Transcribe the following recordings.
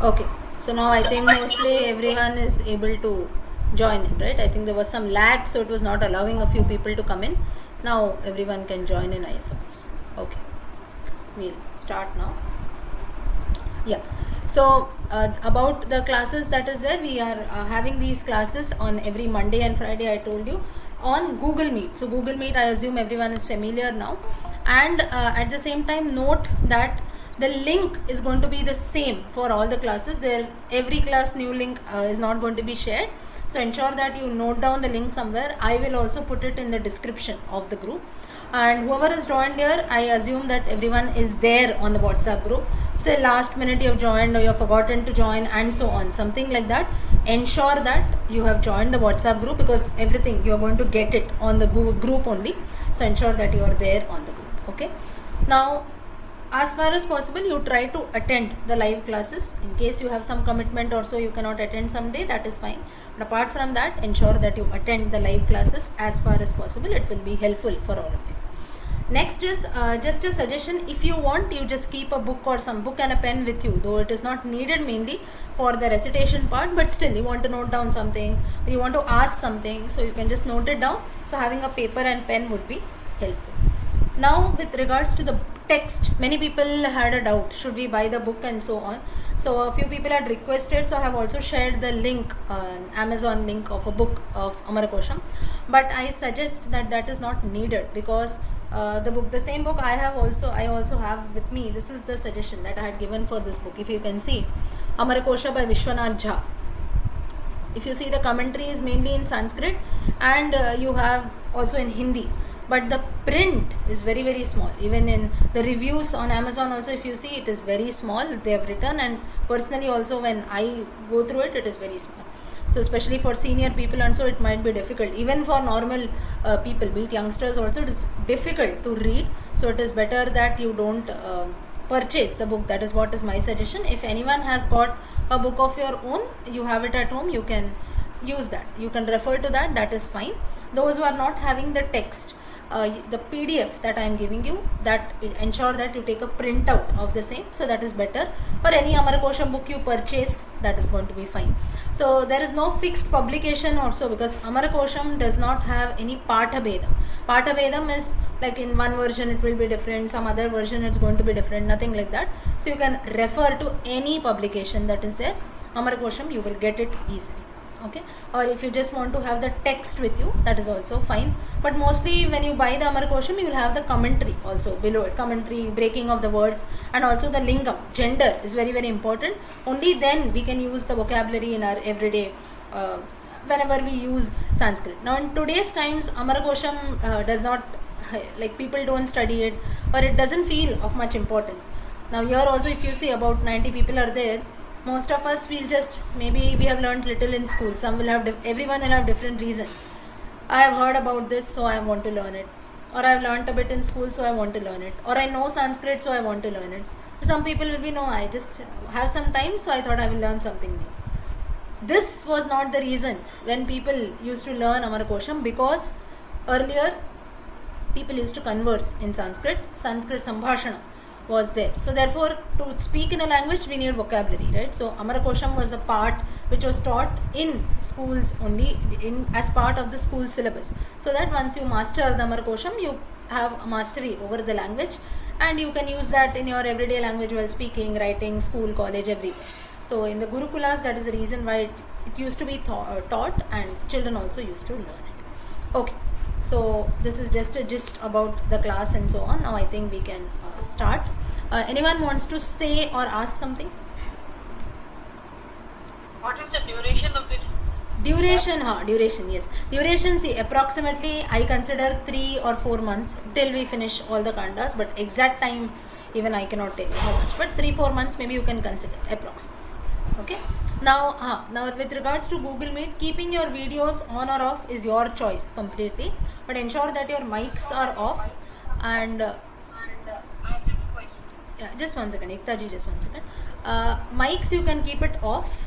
Okay, so now I think mostly everyone is able to join in, right? I think there was some lag, so it was not allowing a few people to come in. Now everyone can join in, I suppose. Okay, we'll start now. Yeah, so about the classes that is there, we are having these classes on every Monday and Friday, I told you, on Google Meet. So Google Meet, I assume everyone is familiar now. And at the same time, note that the link is going to be the same for all the classes. There, every class new link is not going to be shared. So ensure that you note down the link somewhere. I will also put it in the description of the group. And whoever is joined here, I assume that everyone is there on the WhatsApp group. Still last minute you have joined or you have forgotten to join and so on, something like that. Ensure that you have joined the WhatsApp group, because everything you are going to get it on the Google group only. So ensure that you are there on the group. Okay. Now, as far as possible, you try to attend the live classes. In case you have some commitment or so you cannot attend someday, that is fine. But apart from that, ensure that you attend the live classes as far as possible. It will be helpful for all of you. Next is just a suggestion. If you want, you just keep a book or some book and a pen with you, though it is not needed mainly for the recitation part, but still you want to note down something, you want to ask something, so you can just note it down. So having a paper and pen would be helpful. Now with regards to the text, many people had a doubt, should we buy the book and so on. So a few people had requested, so I have also shared the link, Amazon link of a book of Amarakosha, but I suggest that that is not needed, because the same book I also have with me. This is the suggestion that I had given for this book. If you can see, Amarkosha by Vishwanath Jha. If you see, the commentary is mainly in Sanskrit, and you have also in Hindi, but the print is very, very small. Even in the reviews on Amazon also, if you see, it is very small, they have written, and personally also when I go through it, it is very small. So especially for senior people, and so it might be difficult. Even for normal people, be it youngsters also, it is difficult to read. So it is better that you don't purchase the book. That is what is my suggestion. If anyone has got a book of your own, you have it at home, you can use that. You can refer to that. That is fine. Those who are not having the text, the PDF that I am giving you, that ensure that you take a printout of the same, so that is better. Or any Amarakosha book you purchase, that is going to be fine. So there is no fixed publication also, because Amarakosham does not have any Patha Vedam. Patha Vedam is like in one version it will be different, some other version it's going to be different, nothing like that. So you can refer to any publication that is there. Amarakosham, you will get it easily. Okay, or if you just want to have the text with you, that is also fine. But mostly when you buy the Amarkosha, you will have the commentary also below it, commentary, breaking of the words, and also the lingam, gender is very, very important. Only then we can use the vocabulary in our everyday whenever we use Sanskrit. Now in today's times, Amarakosham does not, like, people don't study it, or it doesn't feel of much importance. Now here also, if you see, about 90 people are there. Most of us will just, maybe we have learned little in school. Some will have, everyone will have different reasons. I have heard about this, so I want to learn it. Or I have learned a bit in school, so I want to learn it. Or I know Sanskrit, so I want to learn it. Some people will be, no, I just have some time, so I thought I will learn something new. This was not the reason when people used to learn Amarakosham, because earlier people used to converse in Sanskrit. Sanskrit Sambhashana was there. So therefore, to speak in a language, we need vocabulary, right? So Amarakosham was a part which was taught in schools only, as part of the school syllabus. So that once you master the Amarakosham, you have a mastery over the language, and you can use that in your everyday language while speaking, writing, school, college, everywhere. So in the Gurukulas, that is the reason why it used to be taught, and children also used to learn it. Okay. So this is just a gist about the class and so on. Now I think we can start. Anyone wants to say or ask something? What is the duration of this? Duration, yes. Duration, see, approximately I consider 3 or 4 months till we finish all the kandas, but exact time even I cannot tell you how much. But 3-4 months maybe you can consider approximately. Okay. Now with regards to Google Meet, keeping your videos on or off is your choice completely, but ensure that your mics are off. And I have a question. yeah, just one second, Ektaji, just one second. Mics, you can keep it off,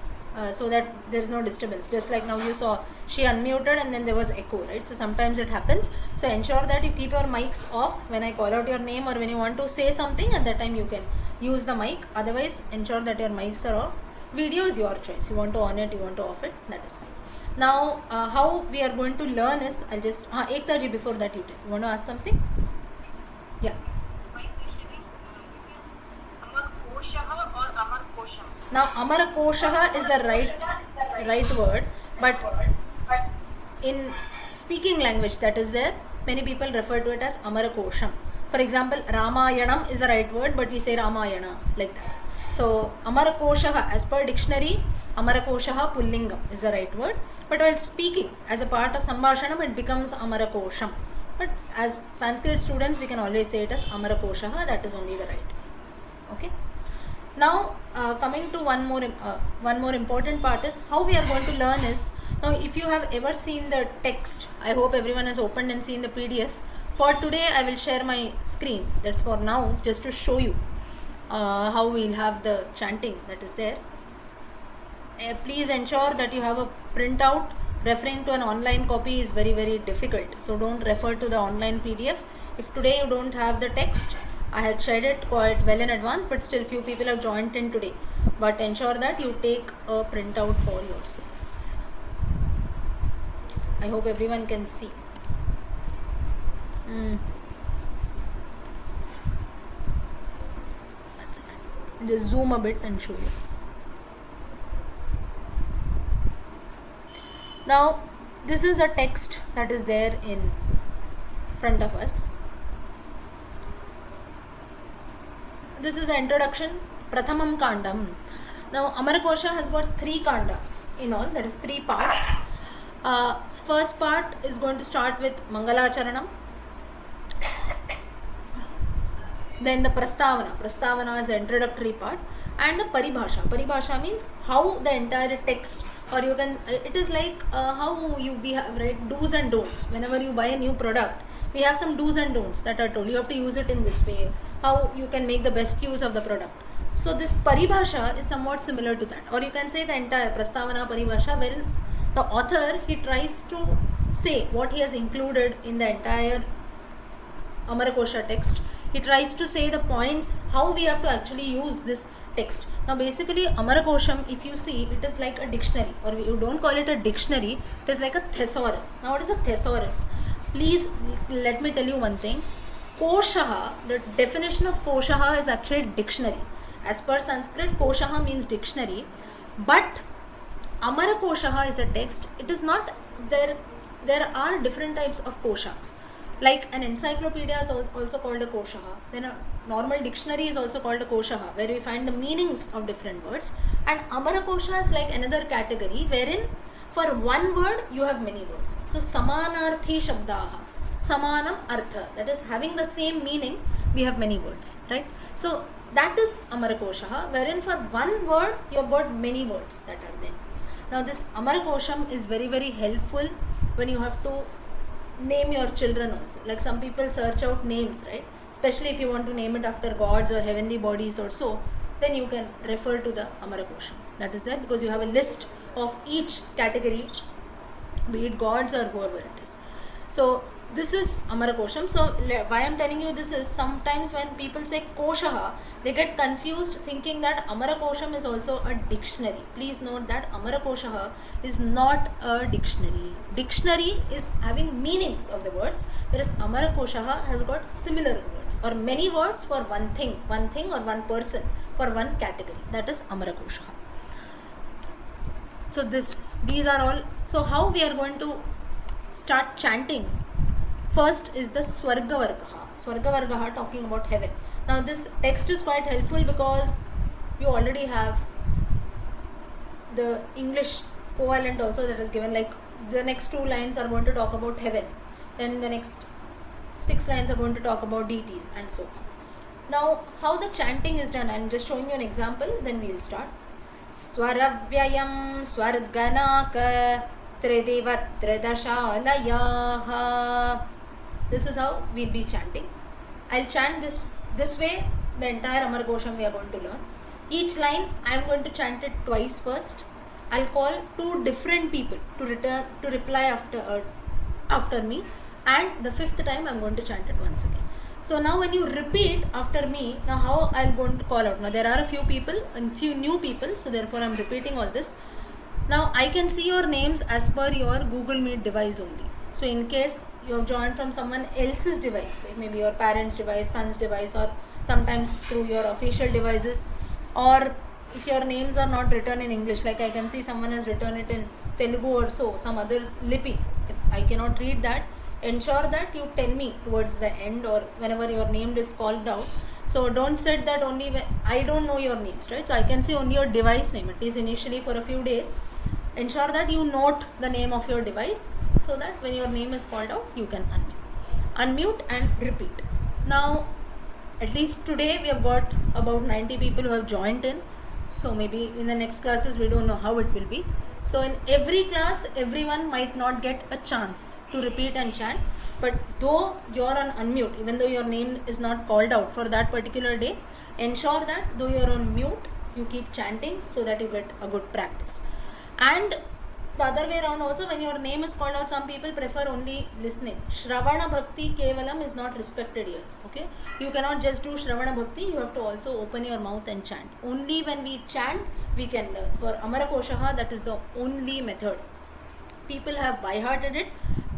so that there is no disturbance. Just like now you saw, she unmuted and then there was echo, right? So sometimes it happens. So ensure that you keep your mics off when I call out your name, or when you want to say something, at that time you can use the mic. Otherwise, ensure that your mics are off. Video is your choice. You want to on it, you want to off it, that is fine. Now, how we are going to learn is, I'll just, Ekta ji, before that you tell. You want to ask something? Yeah. My question is Amarkosha or Amarkosha? Now, Amarakosha is the right word, but in speaking language that is there, many people refer to it as Amarakosham. For example, Ramayanam is the right word, but we say Ramayana, like that. So, Amarakosha, as per dictionary, Amarakosha Pullingam is the right word, but while speaking as a part of Sambhashanam, it becomes Amarakosham. But as Sanskrit students, we can always say it as Amarakosha, that is only the right way. Okay. Now, coming to one more important part is how we are going to learn is, now if you have ever seen the text, I hope everyone has opened and seen the PDF. For today, I will share my screen. That's for now, just to show you how we'll have the chanting that is there. Please ensure that you have a printout. Referring to an online copy is very, very difficult. So don't refer to the online PDF. If today you don't have the text, I had shared it quite well in advance, but still few people have joined in today. But ensure that you take a printout for yourself. I hope everyone can see. That's it. Just zoom a bit and show you. Now, this is a text that is there in front of us. This is the introduction, Prathamam Kandam. Now, Amarakosha has got 3 kandas in all, that is 3 parts. First part is going to start with Mangalacharanam. Then the Prastavana is the introductory part, and the Paribhasha means how the entire text, or you can, it is like how we have, right, do's and don'ts. Whenever you buy a new product, we have some do's and don'ts that are told. You have to use it in this way, how you can make the best use of the product. So this Paribhasha is somewhat similar to that, or you can say the entire Prastavana Paribhasha, wherein the author, he tries to say what he has included in the entire Amarakosha text. He tries to say the points how we have to actually use this text. Now basically Amarakosham, if you see, it is like a dictionary, or you don't call it a dictionary, it is like a thesaurus. Now what is a thesaurus? Please let me tell you one thing. Koshaha, the definition of Koshaha is actually dictionary. As per Sanskrit, Koshaha means dictionary, but Amarakosha is a text. It is not there. There are different types of koshas. Like an encyclopedia is also called a koshaha. Then a normal dictionary is also called a koshaha, where we find the meanings of different words. And Amarakosha is like another category, wherein for one word you have many words. So samanarthi shabdaha, samanam artha, that is having the same meaning, we have many words, right? So that is Amarakosha, wherein for one word you have got many words that are there. Now this Amarakosham is very, very helpful when you have to name your children also. Like some people search out names, right? Especially if you want to name it after gods or heavenly bodies or so, then you can refer to the Amarakosham. That is there because you have a list of each category, be it gods or whoever it is. So this is Amarakosham. So why I am telling you this is, sometimes when people say Koshaha, they get confused thinking that Amarakosham is also a dictionary. Please note that Amarakosha is not a dictionary. Dictionary is having meanings of the words, whereas Amarakosha has got similar words or many words for one thing or one person, for one category. That is Amarakosha. So these are all. So how we are going to start chanting? First is the Swargavargaha, talking about heaven. Now this text is quite helpful because you already have the English covalent also that is given, like the next 2 lines are going to talk about heaven, then the next 6 lines are going to talk about deities and so on. Now how the chanting is done, I am just showing you an example, then we will start. Swaravyayam Swarganaka Tridivatra. This is how we'll be chanting. I'll chant this way, the entire Amarkosham we are going to learn. Each line I am going to chant it twice first. I'll call 2 different people to reply after me, and the 5th time I am going to chant it once again. So now when you repeat after me, now how I'm going to call out? Now there are a few people and few new people, so therefore I'm repeating all this. Now I can see your names as per your Google Meet device only. So in case you have joined from someone else's device, like maybe your parents' device, son's device, or sometimes through your official devices, or if your names are not written in English, like I can see someone has written it in Telugu or so, some other lipi. If I cannot read that, ensure that you tell me towards the end or whenever your name is called out. So don't set that only when I don't know your names, right? So I can see only your device name, at least initially for a few days. Ensure that you note the name of your device so that when your name is called out, you can unmute and repeat. Now, at least today we have got about 90 people who have joined in. So maybe in the next classes we don't know how it will be. So in every class, everyone might not get a chance to repeat and chant. But though you're on unmute, even though your name is not called out for that particular day, ensure that though you're on mute, you keep chanting so that you get a good practice. And the other way around also, when your name is called out, some people prefer only listening. Shravana Bhakti Kevalam is not respected here. Okay, you cannot just do Shravana Bhakti, you have to also open your mouth and chant. Only when we chant, we can learn. For Amarakosha, that is the only method. People have by hearted it.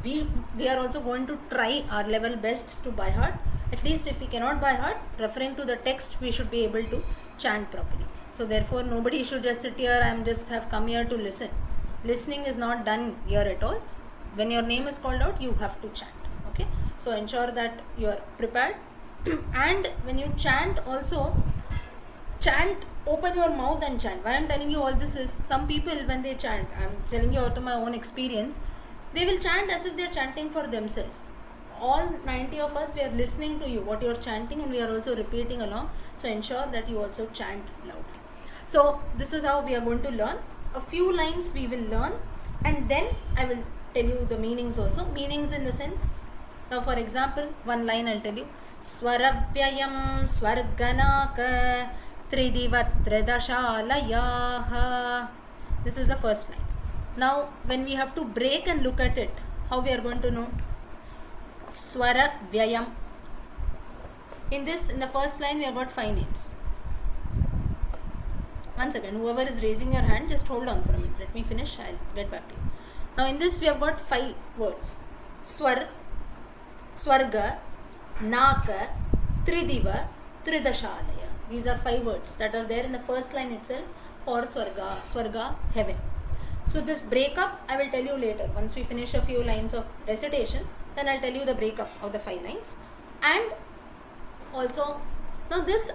We are also going to try our level best to by heart. At least if we cannot by heart, referring to the text, we should be able to chant properly. So therefore, nobody should just sit here and just have come here to listen. Listening is not done here at all. When your name is called out, you have to chant. Okay, so ensure that you are prepared. And when you chant also, chant, open your mouth and chant. Why I'm telling you all this is, some people when they chant, I'm telling you out of my own experience, they will chant as if they're chanting for themselves. All 90 of us, we are listening to you what you're chanting, and we are also repeating along. So ensure that you also chant loudly. So this is how we are going to learn. A few lines we will learn, and then I will tell you the meanings also. Meanings in the sense, now for example, one line I'll tell you. Swaravyayam swarganaka tridivatra. This is the first line. Now when we have to break and look at it, how we are going to know? Swara Vyayam. In this, in the first line, we have got 5 names. One second, whoever is raising your hand, just hold on for a minute. Let me finish, I'll get back to you. Now in this, we have got 5 words. Swar, Swarga, Naka, Tridiva, Tridashalaya. These are 5 words that are there in the first line itself for Swarga. Swarga, heaven. So this breakup I will tell you later. Once we finish a few lines of recitation, then I'll tell you the breakup of the 5 lines. And also, now this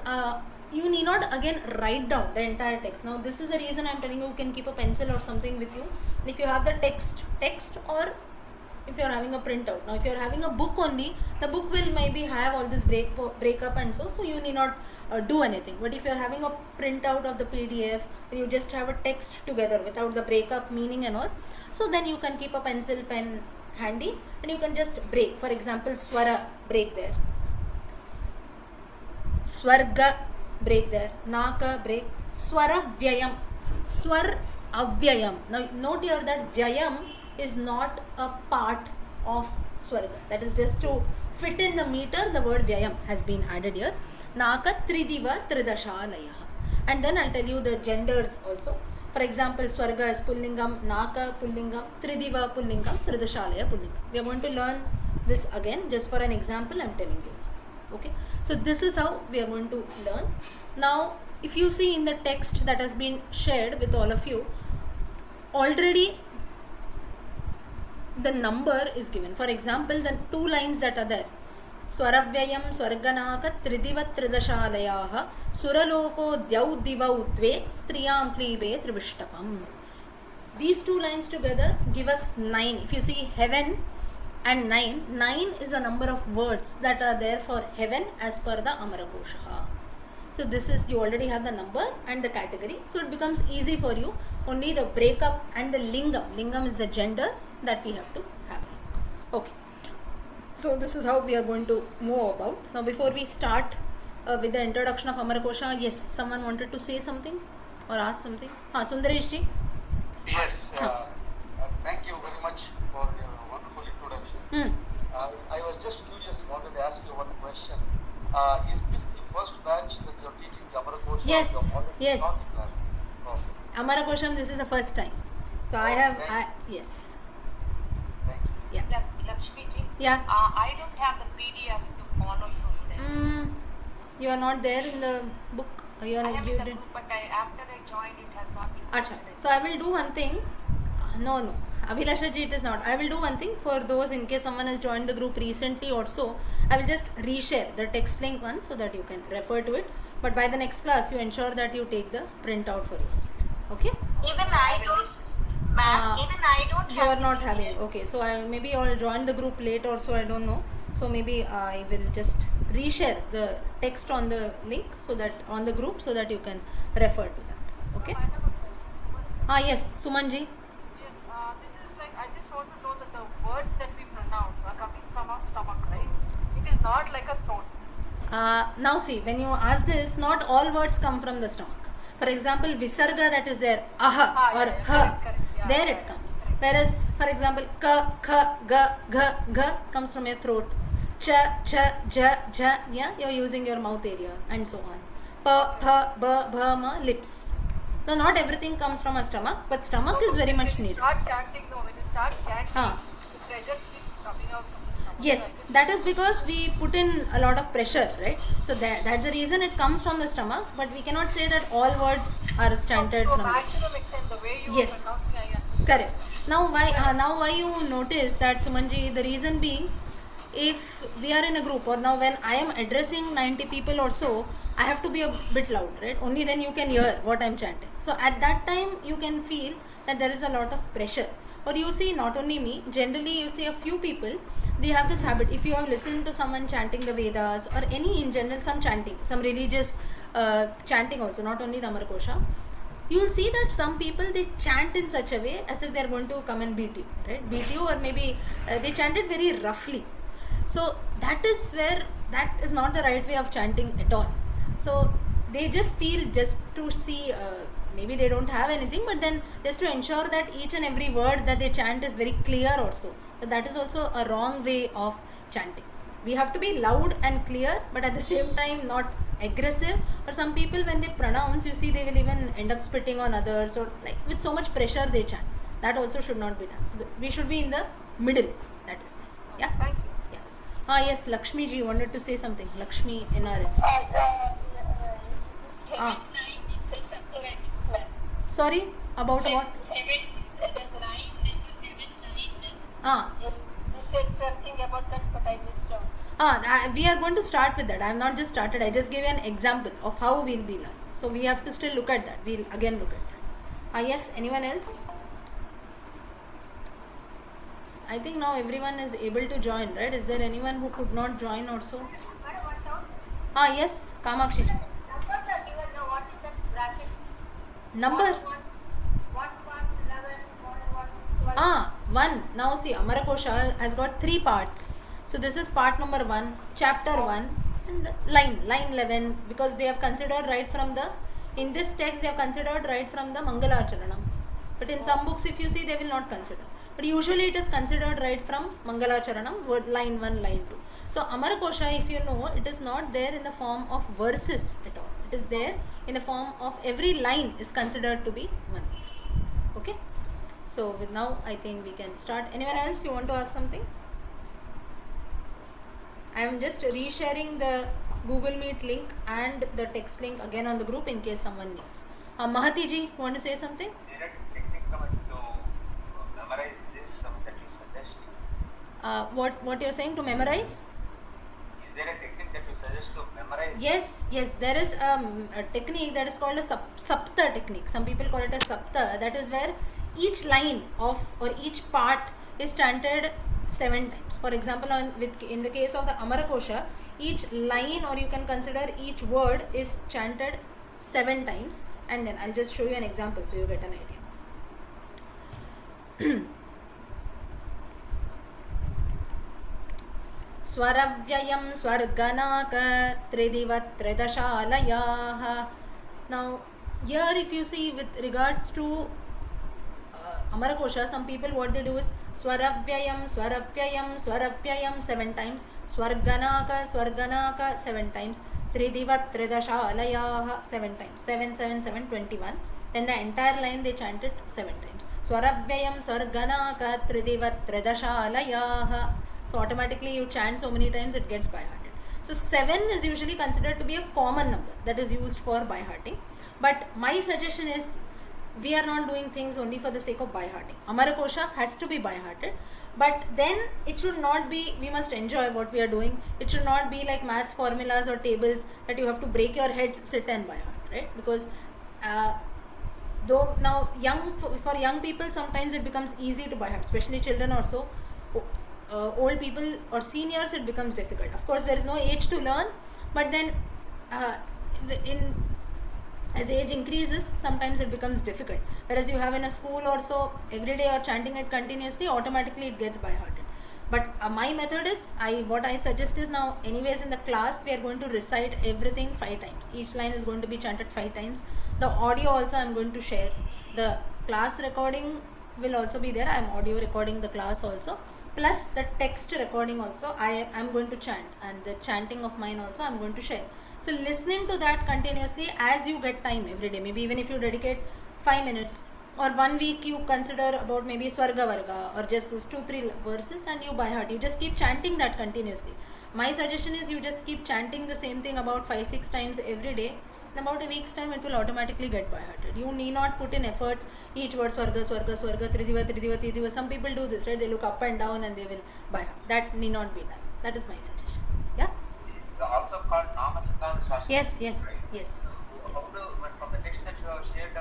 you need not again write down the entire text. Now this is the reason I'm telling you, you can keep a pencil or something with you. And if you have the text, or if you are having a printout. Now if you are having a book only, the book will maybe have all this breakup and so you need not do anything. But if you are having a printout of the PDF, you just have a text together without the breakup, meaning and all, so then you can keep a pencil, pen handy, and you can just break. For example, Swara, break there. Swarga, break there. Naka, break. Swara Vyayam. Swar Avyayam. Now note here that Vyayam is not a part of Swarga. That is just to fit in the meter, the word Vyayam has been added here. Naka Tridiva Tridashalaya. And then I'll tell you the genders also. For example, Swarga is Pullingam, Naka Pullingam, Tridiva Pullingam, Tridashalaya Pullingam. We are going to learn this again, just for an example I'm telling you. Okay, so this is how we are going to learn. Now if you see in the text that has been shared with all of you, already the number is given. For example, the 2 lines that are there, Swaravyayam Swarganaka Tridiva Tridashalayaha Suraloko Dyau Diva Utve Striyam Klibe Trivishtapam. These 2 lines together give us 9. If you see heaven and 9, 9 is a number of words that are there for heaven as per the Amarakosha. So this is, you already have the number and the category, so it becomes easy for you. Only the breakup and the lingam. Lingam is the gender that we have to have. Okay. So this is how we are going to move about. Now before we start with the introduction of Amarakosha, yes, someone wanted to say something or ask something. Sundaresh ji. Yes, thank you very much for your wonderful introduction. I was just curious, wanted to ask you one question. question. Is this the first batch that you're teaching the Amarakosha? Yes, Or you've already yes. taught that? Okay. Amarakosham, this is the first time. So I Oh, have, thank yes, Thank you. yeah. Lakshmi ji, Yeah. I don't have the PDF to follow through there. You are not there in the book. You I are, am you in the did. group, but after I joined, it has not been. Acha. posted. So I will do one thing. No. Abhilasha ji, it is not. I will do one thing for those in case someone has joined the group recently or so. I will just reshare the text link one so that you can refer to it. But by the next class, you ensure that you take the printout for yourself. Okay? Even I don't, ma'am. Even I don't. You are not having. Okay. So maybe I'll join the group late or so. I don't know. So maybe I will just reshare the text on the link so that on the group so that you can refer to that. Okay? I have a question. Yes, Sumanji. Yes, this is like I just want to know that the words that we pronounce are coming from our stomach, right? It is not like a throat. Now see, when you ask this, not all words come from the stomach. For example, visarga that is there, aha or ha, correct, there it comes. Whereas, for example, ka, kha, ga, gha, gha comes from your throat. Cha, cha, ja, ja, yeah, you're using your mouth area and so on. Pa, pa, ba, bha, ma, lips. No, not everything comes from a stomach, but stomach is very much needed. When you start chanting, Huh. the pressure keeps coming out from the stomach. Yes, that is because we put in a lot of pressure, right? So that's the reason it comes from the stomach, but we cannot say that all words are chanted To a from the stomach. maximum extent, the way you Yes. are pronouncing, I understand. Correct. Now why you notice that, Sumanji, the reason being, if we are in a group or now when I am addressing 90 people or so, I have to be a bit loud, right? Only then you can hear what I'm chanting. So at that time you can feel that there is a lot of pressure. Or you see, not only me, generally you see a few people, they have this habit. If you have listened to someone chanting the Vedas or any in general, some chanting, some religious chanting also, not only the Amarkosha, you will see that some people they chant in such a way as if they are going to come and beat you, right? Beat you, or maybe they chant it very roughly. So that is where that is not the right way of chanting at all. So they just feel just to see, maybe they don't have anything, but then just to ensure that each and every word that they chant is very clear also. But that is also a wrong way of chanting. We have to be loud and clear, but at the same time not aggressive. Or some people when they pronounce, you see they will even end up spitting on others, or like with so much pressure they chant. That also should not be done. So we should be in the middle. That is there. Yeah. Thank you. Yeah. Yes, Lakshmi ji wanted to say something. Lakshmi NRS. Say something like this, ma'am. Sorry, about what? You said something about that, but I missed out. We are going to start with that. I have not just started. I just gave you an example of how we'll be learning. So we have to still look at that. We'll again look at that. Yes, anyone else? I think now everyone is able to join, right? Is there anyone who could not join also? Yes, Kamakshi. Numbers are given now. What is that bracket? Number? 1, 11, 12. 1. Now see, Amarakosha has got 3 parts. So this is part number 1, chapter 1, and line 11, because they have considered right from the, in this text they have considered right from the Mangalacharanam. But in some books, if you see, they will not consider. But usually it is considered right from Mangalacharanam, word line 1, line 2. So Amarakosha, if you know, it is not there in the form of verses at all. It is there in the form of every line is considered to be 1 verse. Okay. So with now, I think we can start. Anyone else you want to ask something? I am just resharing the Google Meet link and the text link again on the group in case someone needs. Mahati ji, want to say something? Technique to memorize this that you suggest. What you're saying, to memorize? Is there a technique that you suggest to memorize? Yes, there is a technique that is called a sapta technique. Some people call it a sapta. That is where each line of or each part is chanted 7 times. For example, in the case of the Amarakosha, each line, or you can consider each word, is chanted 7 times. And then I'll just show you an example so you get an idea. Swaravyayam swarganaka tridivat tridashalayaha. Now here if you see with regards to Amarakosha, some people what they do is Swaravyayam, Swaravyayam, Swaravyayam 7 times, Swarganaka, Swarganaka 7 times, Tridivat Tridashalayaha 7 times, 7, 7, 7, 21. Then the entire line they chant it 7 times. Swaravyayam, Swarganaka, Tridivat Tridashalayaha. So automatically you chant so many times it gets by hearted. So 7 is usually considered to be a common number that is used for by hearting. But my suggestion is we are not doing things only for the sake of by hearting. Amarakosha has to be by hearted, but then it should not be, we must enjoy what we are doing. It should not be like maths formulas or tables that you have to break your heads, sit and by heart, right? Because though now for young people sometimes it becomes easy to by heart, especially children also. Old people or seniors it becomes difficult. Of course there is no age to learn, but then as age increases sometimes it becomes difficult, whereas you have in a school or so every day you're chanting it continuously, automatically it gets by hearted. But my method is, what I suggest is, now anyways in the class we are going to recite everything 5 times. Each line is going to be chanted 5 times. The audio also I am going to share. The class recording will also be there. I am audio recording the class also, plus the text recording also I am going to chant, and the chanting of mine also I am going to share. So listening to that continuously as you get time every day, maybe even if you dedicate 5 minutes or 1 week, you consider about maybe Swarga Varga or just those 2-3 verses and you by heart, you just keep chanting that continuously. My suggestion is you just keep chanting the same thing about 5-6 times every day. In about a week's time it will automatically get by hearted. You need not put in efforts, each word Swarga, Swarga, Swarga, Tridiva, Tridiva, Tridiva. Some people do this, right? They look up and down and they will by heart. That need not be done. That is my suggestion. Yeah? This is also called Namanikam Shastra. Yes, yes, right? yes. How from the text that you have shared,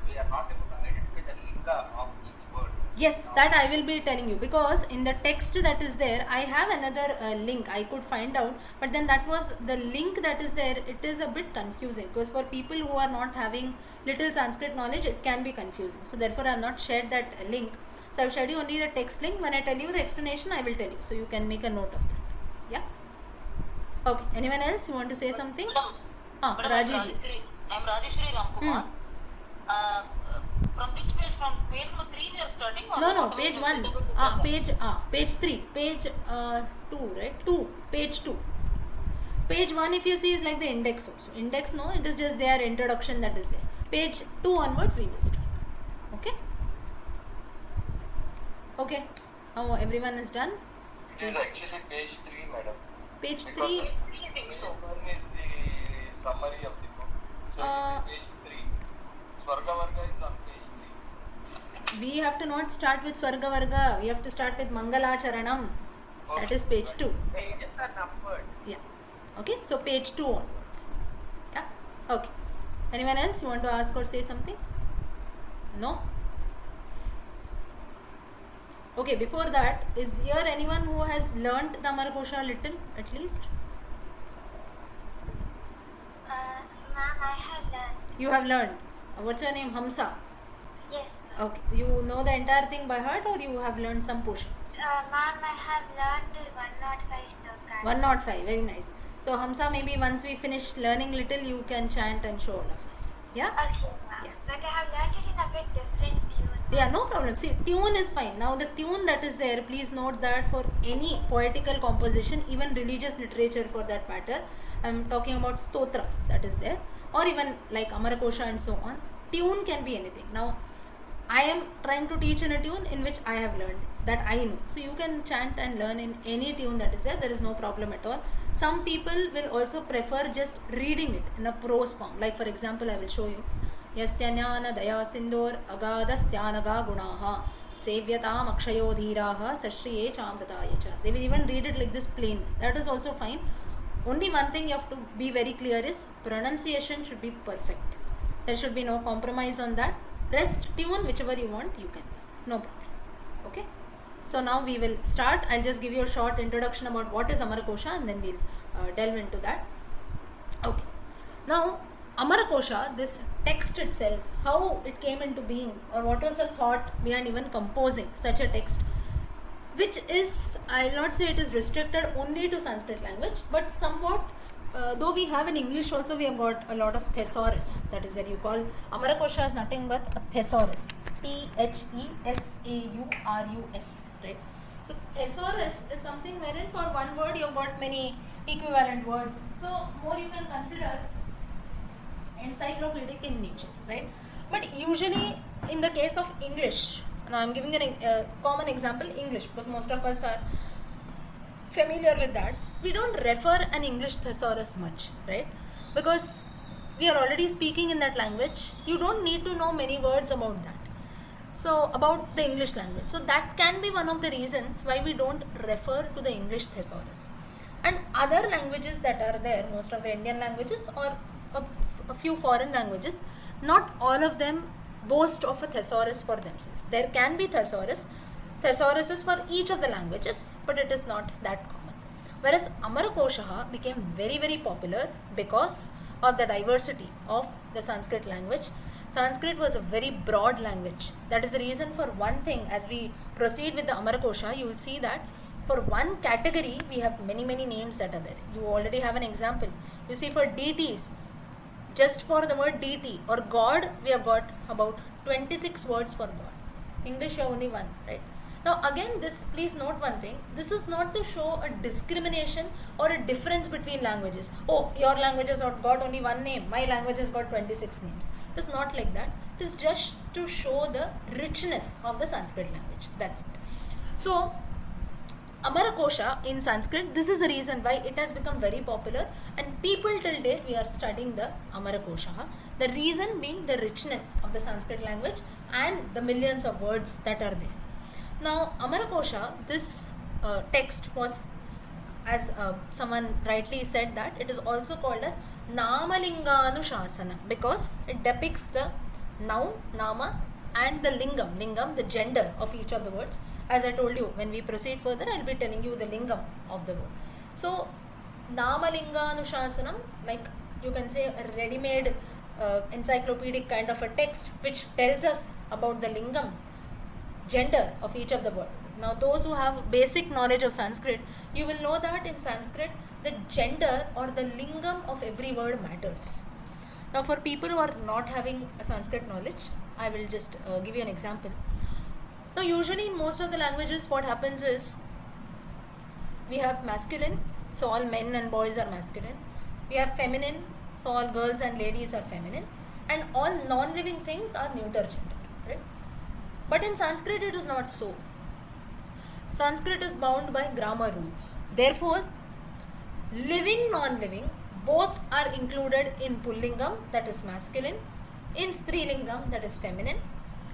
we are not able to identify the linga of each word. Yes, that I will be telling you, because in the text that is there, I have another link I could find out, but then that was the link that is there. It is a bit confusing because for people who are not having little Sanskrit knowledge, it can be confusing. So therefore I have not shared that link. So I have shared you only the text link. When I tell you the explanation, I will tell you. So you can make a note of that. Yeah. Okay. Anyone else? You want to say something? Madam, Rajesh. I'm Rajeshri Ramkumar. From which page? From page number 3 we are starting? Or No, page 1. Page 3. Page 2, right? 2. Page 2. Page 1, if you see, is like the index also. Index, no, it is just their introduction that is there. Page 2 onwards, we will start. Okay? Okay. Now everyone is done. It is actually page 3, madam. Page 3. Because I think so. one is the summary of the book. So it is page 3. Swarga Varga is on page 3. We have to not start with Swarga Varga. We have to start with Mangala Charanam. That is page 2. Pages are numbered. Yeah. Okay. So page 2 onwards. Yeah. Okay. Anyone else? You want to ask or say something? No? Okay, before that, is there anyone who has learnt the Amarakosha a little, at least? Ma'am, I have learned. You have learned. What's your name? Hamsa. Yes. Okay. You know the entire thing by heart, or you have learned some portions? Ma'am, I have learned 105 shlokas. 105. Very nice. So Hamsa, maybe once we finish learning little, you can chant and show all of us. Yeah? Okay, ma'am. Yeah. But I have learned it in a bit different tune. Yeah, no problem. See, tune is fine. Now the tune that is there, please note that for any poetical composition, even religious literature for that matter, I'm talking about stotras that is there, or even like Amarakosha and so on, tune can be anything. Now I am trying to teach in a tune in which I have learned, that I know. So you can chant and learn in any tune that is there is no problem at all. Some people will also prefer just reading it in a prose form. Like for example, I will show you. Yasya jnana daya sindor agadasya gunaha sevyatam akshayo dhiraha sashriye chamrataya cha. They will even read it like this plain. That is also fine. Only one thing you have to be very clear is pronunciation should be perfect. There should be no compromise on that. Rest tune whichever you want, you can. No problem. Okay. So now we will start. I'll just give you a short introduction about what is Amarakosha and then we'll delve into that. Okay. Now Amarakosha, this text itself, how it came into being, or what was the thought behind even composing such a text, which is, I'll not say it is restricted only to Sanskrit language, but somewhat, though we have in English also, we have got a lot of thesaurus, that is that you call Amarakosha is nothing but a thesaurus. Thesaurus, right? So thesaurus is something wherein for one word you have got many equivalent words. So more you can consider encyclopedic in nature, right? But usually in the case of English, now I'm giving a common example, English, because most of us are familiar with that. We don't refer an English thesaurus much, right? Because we are already speaking in that language. You don't need to know many words about that. So about the English language. So that can be one of the reasons why we don't refer to the English thesaurus. And other languages that are there, most of the Indian languages or a few foreign languages, not all of them boast of a thesaurus for themselves. There can be thesauruses for each of the languages, but it is not that common. Whereas Amarakosha became very, very popular because of the diversity of the Sanskrit language. Sanskrit was a very broad language. That is the reason for one thing, as we proceed with the Amarakosha, you will see that for one category we have many, many names that are there. You already have an example. You see, for deities, just for the word deity or God, we have got about 26 words for God. English, you have only one, right? Now again, this, please note one thing, this is not to show a discrimination or a difference between languages. Oh, your language has got only one name, my language has got 26 names. It is not like that. It is just to show the richness of the Sanskrit language. That's it. So Amarakosha in Sanskrit, this is the reason why it has become very popular, and people till date we are studying the Amarakosha. The reason being the richness of the Sanskrit language and the millions of words that are there. Now Amarakosha, this text was, as someone rightly said, that it is also called as Namalinganushasana because it depicts the noun, nama, and the lingam, the gender of each of the words. As I told you, when we proceed further, I will be telling you the lingam of the word. So Namalinganushasana, like you can say a ready-made encyclopedic kind of a text which tells us about the lingam, gender of each of the words. Now those who have basic knowledge of Sanskrit, you will know that in Sanskrit the gender or the lingam of every word matters. Now for people who are not having a Sanskrit knowledge, I will just give you an example. Now usually in most of the languages what happens is we have masculine, so all men and boys are masculine. We have feminine, so all girls and ladies are feminine, and all non-living things are neuter gender, right? But in Sanskrit it is not so. Sanskrit is bound by grammar rules. Therefore, living, non-living, both are included in pullingam, that is masculine, in strilingam, that is feminine.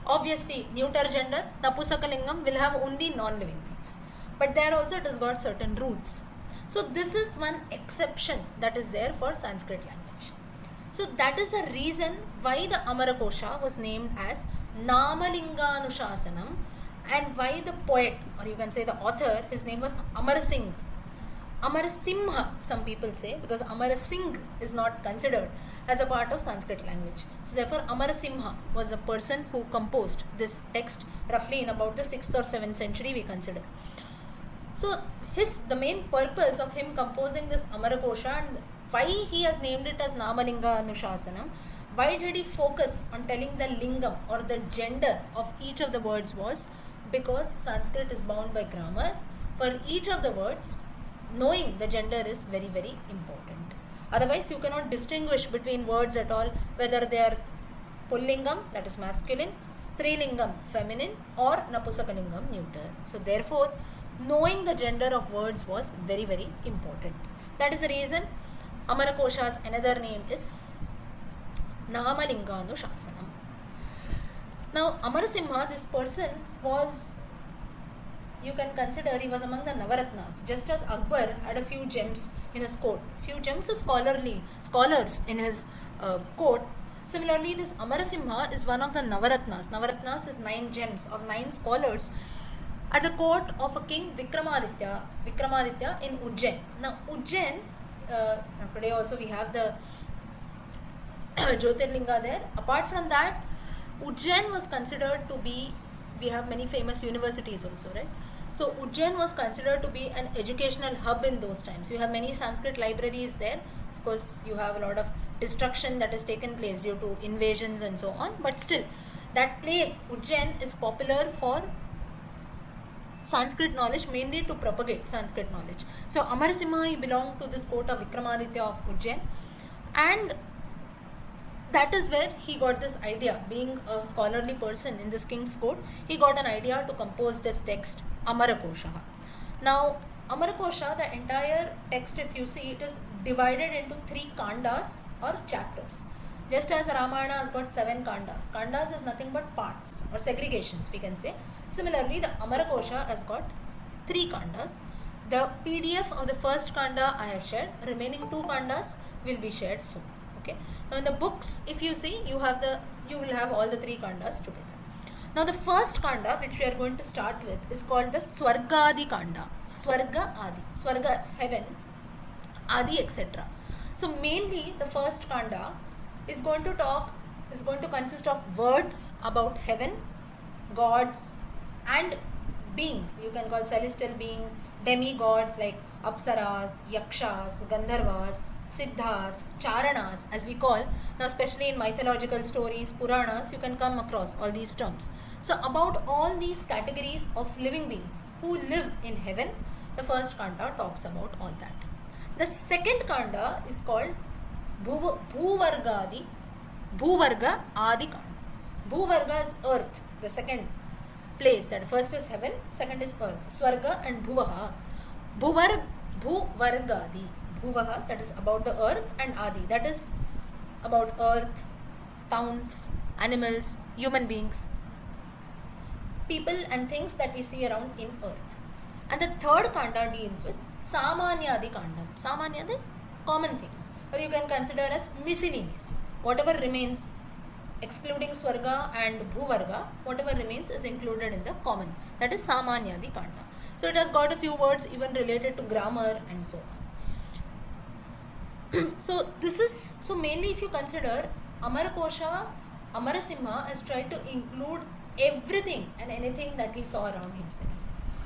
Obviously, neuter gender, napusakalingam, will have only non-living things. But there also it has got certain rules. So this is one exception that is there for Sanskrit language. So that is the reason why the Amarakosha was named as Namalinganushasanam, and why the poet, or you can say the author, his name was Amarasingh. Amarasimha, some people say, because Amarasingh is not considered as a part of Sanskrit language. So therefore Amarasimha was a person who composed this text roughly in about the 6th or 7th century we consider. So the main purpose of him composing this Amarakosha and why he has named it as Namalinga Anushasanam, why did he focus on telling the lingam or the gender of each of the words was because Sanskrit is bound by grammar. For each of the words, knowing the gender is very, very important. Otherwise, you cannot distinguish between words at all, whether they are pullingam, that is masculine, strilingam, feminine, or napusakalingam, neuter. So therefore, knowing the gender of words was very, very important. That is the reason Amarakosha's another name is Namalinganushasanam. Now, Amarasimha, this person was, you can consider, he was among the Navaratnas. Just as Akbar had a few gems in his court, few gems of scholars in his court. Similarly, this Amarasimha is one of the Navaratnas. Navaratnas is 9 gems or 9 scholars at the court of a king Vikramaditya in Ujjain. Now, Ujjain, today also we have the Jyotirlinga there. Apart from that, Ujjain was considered to be, we have many famous universities also, right? So Ujjain was considered to be an educational hub in those times. You have many Sanskrit libraries there. Of course, you have a lot of destruction that has taken place due to invasions and so on. But still, That place, Ujjain, is popular for Sanskrit knowledge, mainly to propagate Sanskrit knowledge. So Amarasimha, he belonged to this court of Vikramaditya of Ujjain, and that is where he got this idea. Being a scholarly person in this king's court, he got an idea to compose this text, Amarakosha. Now, Amarakosha, the entire text, if you see, it is divided into 3 kandas or chapters. Just as Ramayana has got 7 kandas. Kandas is nothing but parts or segregations, we can say. Similarly, the Amarakosha has got 3 kandas. The PDF of the first kanda I have shared. Remaining 2 kandas will be shared soon. Okay. Now in the books, if you see, you will have all the 3 kandas together. Now the first kanda which we are going to start with is called the Swargadi kanda. Swarga Adi. Swarga is heaven, Adi, etc. So mainly the first kanda is going to consist of words about heaven, gods, and beings. You can call celestial beings, demigods like Apsaras, Yakshas, Gandharvas, Siddhas, Charanas, as we call. Now, especially in mythological stories, Puranas, you can come across all these terms. So, about all these categories of living beings who live in heaven, the first kanda talks about all that. The second kanda is called Bhuvarga Adi kanda. Bhuvarga is earth, the second place. That first is heaven, second is earth. Swarga and Bhuvaha. Bhuvargadi. Bhuvaha, that is about the earth, and Adi, that is about earth, towns, animals, human beings, people and things that we see around in earth. And the third kanda deals with Samanyadi kandam. Samanyadi, common things, or you can consider as miscellaneous. Whatever remains, excluding Swarga and Bhuvarga, whatever remains is included in the common. That is Samanyadi kanda. So it has got a few words even related to grammar and so on. So mainly if you consider Amarakosha, Amarasimha has tried to include everything and anything that he saw around himself.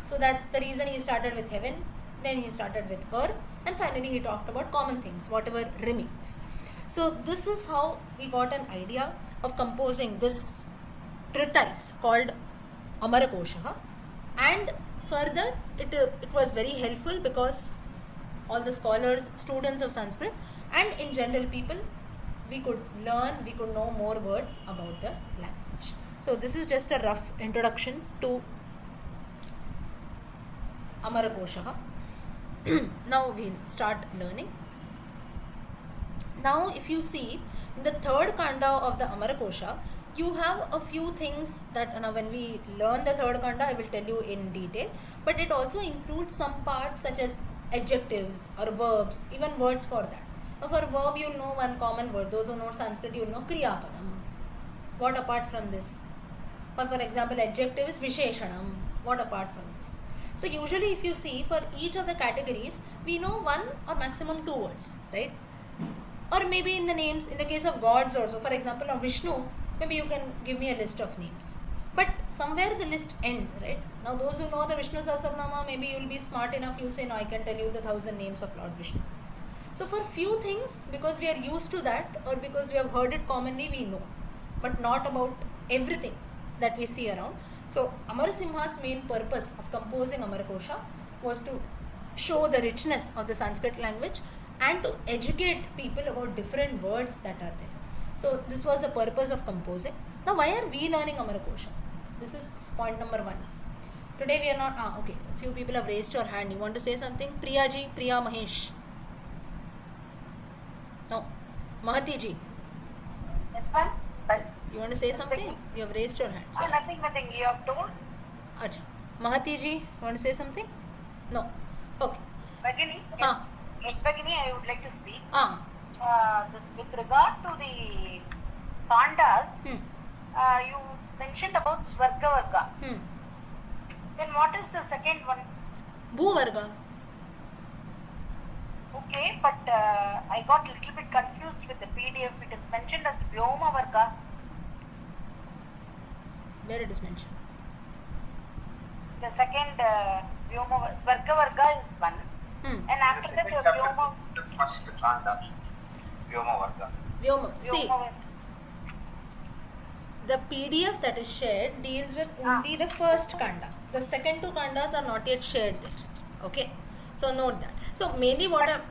So that's the reason he started with heaven, then he started with earth, and finally he talked about common things, whatever remains. So this is how he got an idea of composing this treatise called Amarakosha, and further it was very helpful because all the scholars, students of Sanskrit, and in general people, we could know more words about the language. So this is just a rough introduction to Amarakosha. Now we'll start learning. Now if you see, in the third kanda of the Amarakosha, you have a few things that when we learn the third kanda, I will tell you in detail, but it also includes some parts such as adjectives or verbs, even words for that. Now for verb, you know one common word. Those who know Sanskrit, you know Kriya Padam. What apart from this? Or for example, adjective is Visheshanam. What apart from this? So usually if you see, for each of the categories, we know one or maximum 2 words, right? Or maybe in the names, in the case of gods also, for example, of Vishnu, maybe you can give me a list of names. But somewhere the list ends, right? Now those who know the Vishnu Sahasranama, maybe you will be smart enough, you will say, no, I can tell you the 1000 names of Lord Vishnu. So for few things, because we are used to that, or because we have heard it commonly, we know, but not about everything that we see around. So Amarasimha's main purpose of composing Amarakosha was to show the richness of the Sanskrit language and to educate people about different words that are there. So this was the purpose of composing. Now why are we learning Amarakosha? This is point number 1. Today we are not, okay, a few people have raised your hand. You want to say something? Priya ji, Priya Mahesh. No, Mahati ji. Yes, ma'am. You want to say something? You have raised your hand. So Nothing. You have told. Acha. Mahati ji, you want to say something? No. Okay. Bagini, yes, Bagini, I would like to speak. With regard to the kandas, you mentioned about Swargavarga. Then what is the second one? Bhuvarga. Okay, but I got a little bit confused with the PDF. It is mentioned as Vyoma Varga. Where it is mentioned? The second Vyoma Swargavarga is one. And after that, Vyoma. First kanda, Vyoma Varga. Vyoma. See, Vyoma the PDF that is shared deals with only the first kanda. The second two kandas are not yet shared there. Okay, so note that. So mainly what I'm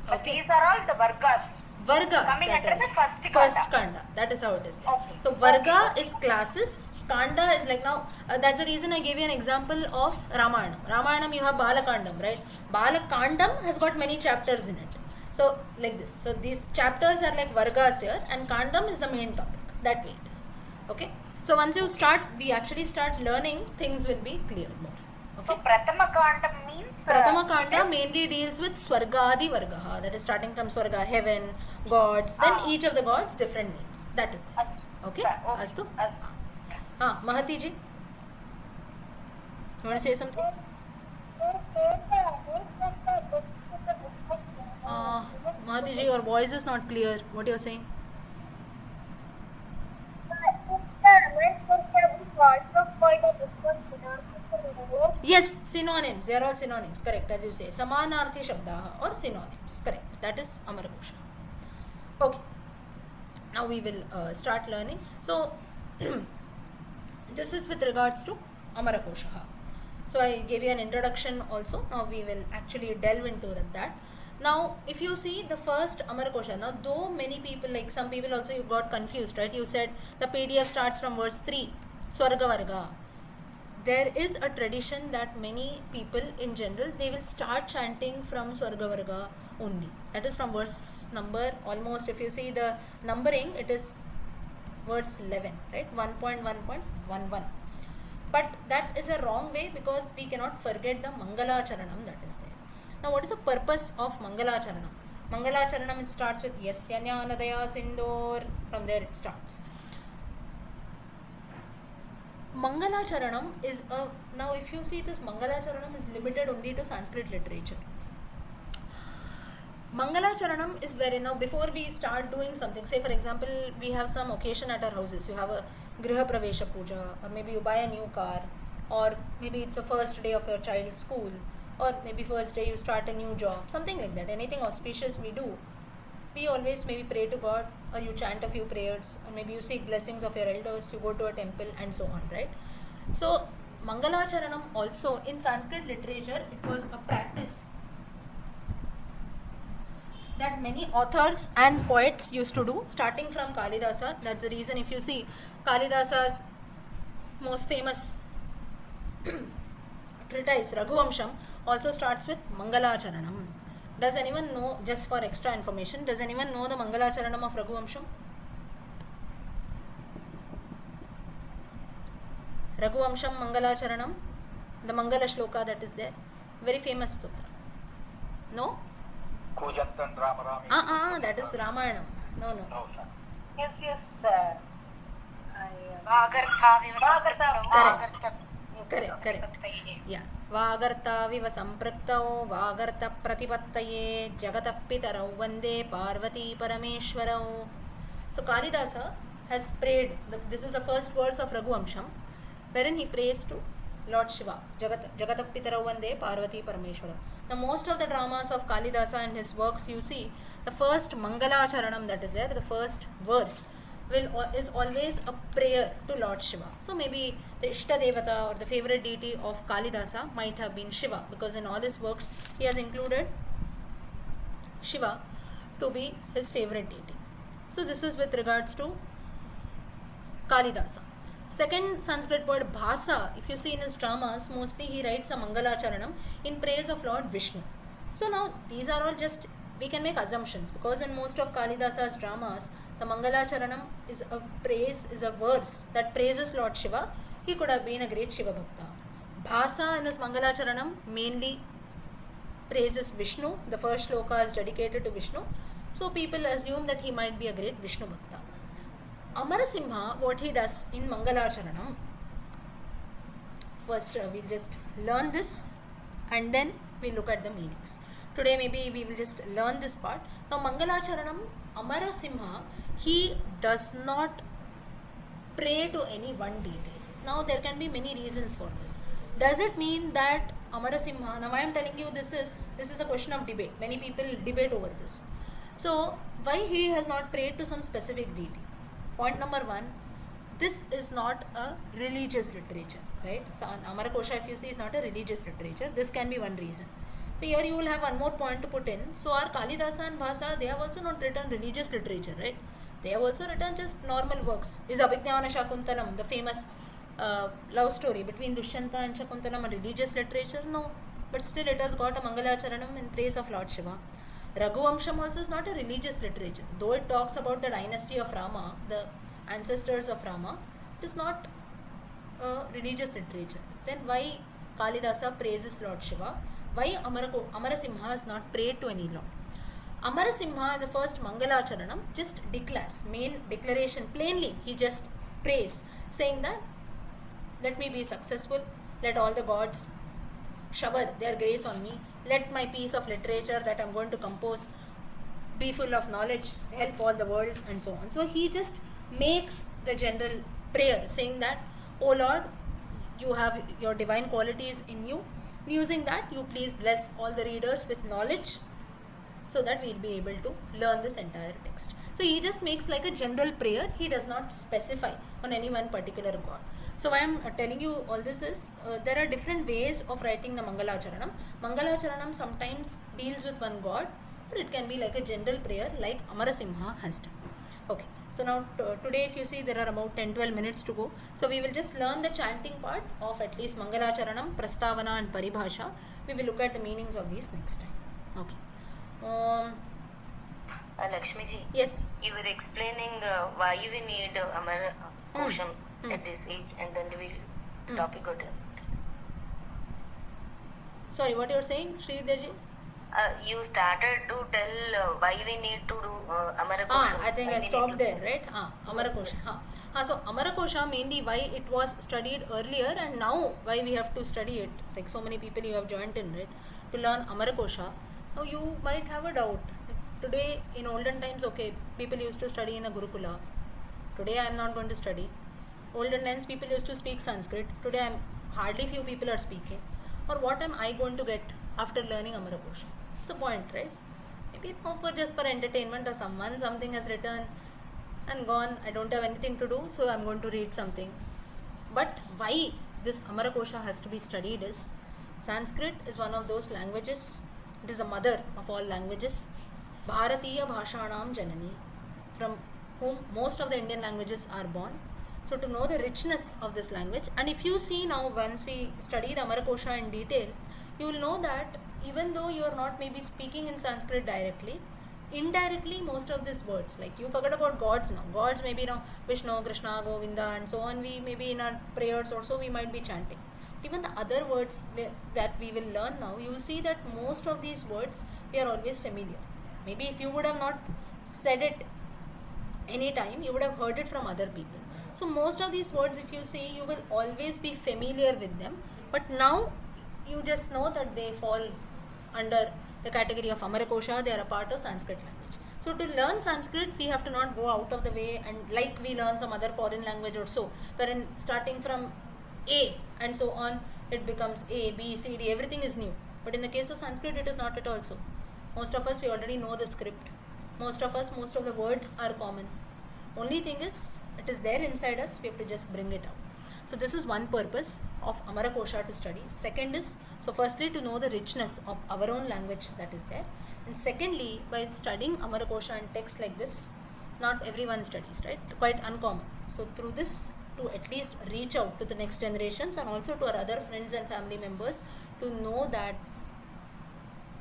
But these are all the vargas. Vargas Coming that under are the first kanda. first kanda. That is how it is there. Okay. So Varga is classes. Kanda is like now. That's the reason I gave you an example of Ramayana. Ramayana you have Balakandam, right? Balakandam has got many chapters in it. So like this. So these chapters are like Vargas here, and Kandam is the main topic. That way it is. Okay. So once you start, we actually start learning, things will be clear more. Okay. So Pratama Kanda means Pratama Kanda mainly deals with Swargadi Vargaha, that is starting from Swarga, heaven, gods, then each of the gods different names. That is that. Okay? Astu? Mahati ji? You want to say something? Mahati ji, your voice is not clear. What you are saying? Yes, synonyms. They are all synonyms. Correct, as you say. Samanarthi Shabdaha or synonyms. Correct. That is Amarkosha. Okay. Now we will start learning. So, this is with regards to Amarakosha. So, I gave you an introduction also. Now, we will actually delve into that. Now, if you see the first Amarakosha, now though many people, like some people also, you got confused, right? You said the PDF starts from verse 3, Swarga Varga. There is a tradition that many people in general, they will start chanting from Swarga Varga only. That is from verse number, almost if you see the numbering, it is verse 11, right? 1.1.11. But that is a wrong way because we cannot forget the Mangala Charanam that is there. Now what is the purpose of Mangala Charanam? Mangala Charanam, it starts with Yasya Jnanadaya Sindor. From there it starts. Mangala Charanam is a, now if you see this Mangala Charanam is limited only to Sanskrit literature. Mangala Charanam is where, now before we start doing something, say for example we have some occasion at our houses, you have a Griha Pravesha Puja, or maybe you buy a new car, or maybe it's the first day of your child's school, or maybe first day you start a new job, something like that, anything auspicious we do, we always maybe pray to God, or you chant a few prayers, or maybe you seek blessings of your elders, you go to a temple and so on, right? So Mangala Charanam also in Sanskrit literature, it was a practice that many authors and poets used to do, starting from Kalidasa. That's the reason if you see Kalidasa's most famous treatise Raghuvamsham also starts with Mangala Charanam. Does anyone know, just for extra information, does anyone know the Mangala Charanam of Raghuvamsham? Raghuvamsham Mangala Charanam, the Mangala Shloka that is there, very famous stotra. No? That is Ramayana. No. Yes. Correct. Yeah. Vagarta viva sampraktau vagarta pratipattaye jagatah pitarau vande Parvati Parameshwarau. So Kalidasa has prayed, this is the first verse of Raghuvamsham, wherein he prays to Lord Shiva, Jagatah Pitarau Vande Parvati Parameshwara. Now most of the dramas of Kalidasa and his works, you see, the first Mangala Charanam that is there, the first verse is always a prayer to Lord Shiva. So maybe the Ishta Devata or the favorite deity of Kalidasa might have been Shiva, because in all his works he has included Shiva to be his favorite deity. So this is with regards to Kalidasa. Second Sanskrit word Bhasa, if you see in his dramas, mostly he writes a Mangala Charanam in praise of Lord Vishnu. So now these are all just, we can make assumptions, because in most of Kalidasa's dramas, the Mangala Charanam is a praise, is a verse that praises Lord Shiva. He could have been a great Shiva Bhakta. Bhasa in his Mangala Charanam mainly praises Vishnu. The first shloka is dedicated to Vishnu. So people assume that he might be a great Vishnu Bhakta. Amarasimha, what he does in Mangala Charanam, first we'll just learn this and then we'll look at the meanings. Today maybe we will just learn this part. Now Mangala Charanam, Amarasimha, he does not pray to any one deity. Now there can be many reasons for this. Does it mean that Amarasimha, now I am telling you this is a question of debate. Many people debate over this. So why he has not prayed to some specific deity? Point number one, this is not a religious literature, right? So Amarakosha, if you see, is not a religious literature. This can be one reason. So here you will have one more point to put in. So our Kalidasa and Bhasa, they have also not written religious literature, right? They have also written just normal works. Is Abhignana Shakuntalam, the famous love story between Dushyanta and Shakuntalam, a religious literature? No. But still it has got a Mangalacharanam in praise of Lord Shiva. Raghuvamsham also is not a religious literature. Though it talks about the dynasty of Rama, the ancestors of Rama, it is not a religious literature. Then why Kalidasa praises Lord Shiva? Why Amarasimha is not prayed to any lord? Amarasimha, the first Mangalacharanam, just declares, main declaration, plainly he just prays, saying that let me be successful, let all the gods shower their grace on me, let my piece of literature that I'm going to compose be full of knowledge, help all the world, and so on. So he just makes the general prayer saying that, O Lord, you have your divine qualities in you. Using that, you please bless all the readers with knowledge so that we'll be able to learn this entire text. So he just makes like a general prayer. He does not specify on any one particular god. So why I'm telling you all this is, there are different ways of writing the Mangalacharanam. Mangalacharanam sometimes deals with one god, or it can be like a general prayer like Amarasimha has done. Okay, so now today if you see, there are about 10-12 minutes to go. So we will just learn the chanting part of at least Mangalacharanam, Prastavana and Paribhasha. We will look at the meanings of these next time. Okay. Lakshmi ji, Yes. you were explaining why we need Amarakosha at this age, and then the topic got. Sorry, what you are saying, Srividyaji? You started to tell why we need to do Amarakosha. I think I stopped there, right? Amarakosha. So Amarakosha, mainly why it was studied earlier and now why we have to study it. It's like so many people you have joined in, right? To learn Amarakosha. Now you might have a doubt. Today, in olden times, okay, people used to study in a Gurukula. Today I am not going to study. Olden times people used to speak Sanskrit. Today hardly few people are speaking. Or what am I going to get after learning Amarakosha? It's the point, right? Maybe just for entertainment, or something has written and gone. I don't have anything to do, so I'm going to read something. But why this Amarakosha has to be studied is, Sanskrit is one of those languages. It is a mother of all languages. Bharatiya Bhashanam Janani, from whom most of the Indian languages are born. So to know the richness of this language, and if you see now, once we study the Amarakosha in detail, you will know that even though you are not maybe speaking in Sanskrit directly, indirectly most of these words, like you forget about gods now. Gods maybe now Vishnu, Krishna, Govinda and so on, we maybe in our prayers also we might be chanting. Even the other words that we will learn now, you will see that most of these words we are always familiar. Maybe if you would have not said it any time, you would have heard it from other people. So most of these words, if you see, you will always be familiar with them. But now you just know that they fall under the category of Amarakosha. They are a part of Sanskrit language. So to learn Sanskrit, we have to not go out of the way and like we learn some other foreign language or so, wherein starting from A and so on, it becomes A, B, C, D, everything is new. But in the case of Sanskrit, it is not at all so. Most of us, we already know the script. Most of the words are common. Only thing is, it is there inside us, we have to just bring it out. So this is one purpose of Amarakosha to study. Second is, so firstly to know the richness of our own language that is there. And secondly, by studying Amarakosha and texts like this, not everyone studies, right? Quite uncommon. So through this, to at least reach out to the next generations and also to our other friends and family members to know that